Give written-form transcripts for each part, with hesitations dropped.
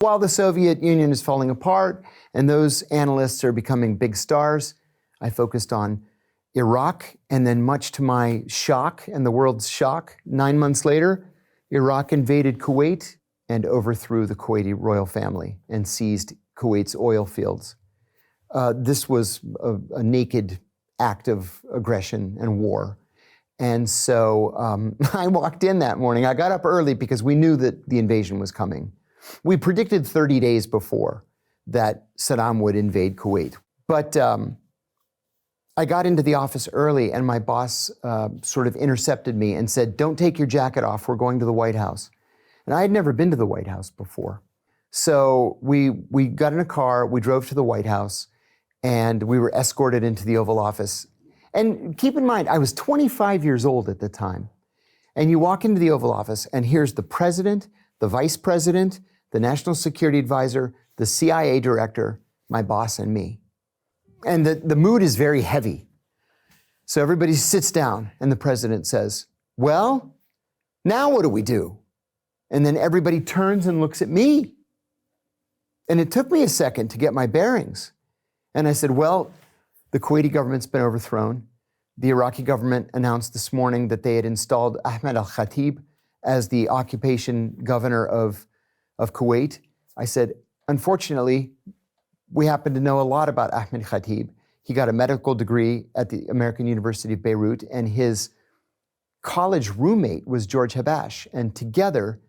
While the Soviet Union is falling apart and those analysts are becoming big stars, I focused on Iraq, and then much to my shock and the world's shock, 9 months later, Iraq invaded Kuwait and overthrew the Kuwaiti royal family and seized Kuwait's oil fields. This was a naked act of aggression and war. And so I walked in that morning. I got up early because we knew that the invasion was coming. We predicted 30 days before that Saddam would invade Kuwait. But I got into the office early and my boss sort of intercepted me and said, "Don't take your jacket off, we're going to the White House." And I had never been to the White House before. So we got in a car, we drove to the White House, and we were escorted into the Oval Office. And keep in mind, I was 25 years old at the time. And you walk into the Oval Office and here's the president, the vice president, the national security advisor, the CIA director, my boss, and me. And the mood is very heavy. So everybody sits down and the president says, "Well, now what do we do?" And then everybody turns and looks at me. And it took me a second to get my bearings. And I said, "Well, the Kuwaiti government's been overthrown. The Iraqi government announced this morning that they had installed Ahmed al-Khatib as the occupation governor of Kuwait." I said, "Unfortunately, we happen to know a lot about Ahmed Khatib. He got a medical degree at the American University of Beirut, and his college roommate was George Habash, and together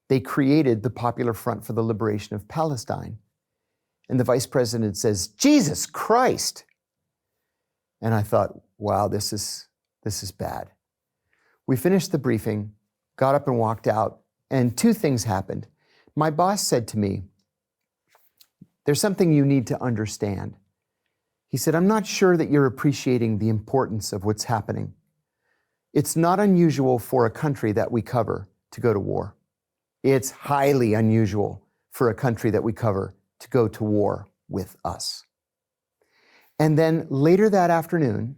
they created the Popular Front for the Liberation of Palestine." And the vice president says, "Jesus Christ." And I thought, wow, this is bad. We finished the briefing, got up and walked out, and two things happened. My boss said to me, "There's something you need to understand." He said, "I'm not sure that you're appreciating the importance of what's happening. It's not unusual for a country that we cover to go to war. It's highly unusual for a country that we cover to go to war with us." And then later that afternoon,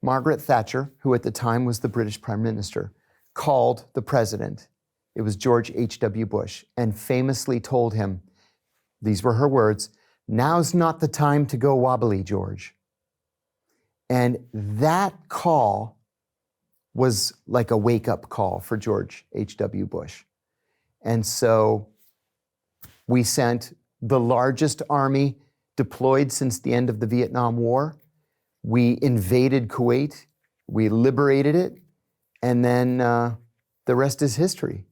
Margaret Thatcher, who at the time was the British Prime Minister, called the president. It was George H.W. Bush, and famously told him, these were her words, "Now's not the time to go wobbly, George." And that call was like a wake-up call for George H.W. Bush. And so we sent the largest army deployed since the end of the Vietnam War. We invaded Kuwait, we liberated it, and then the rest is history.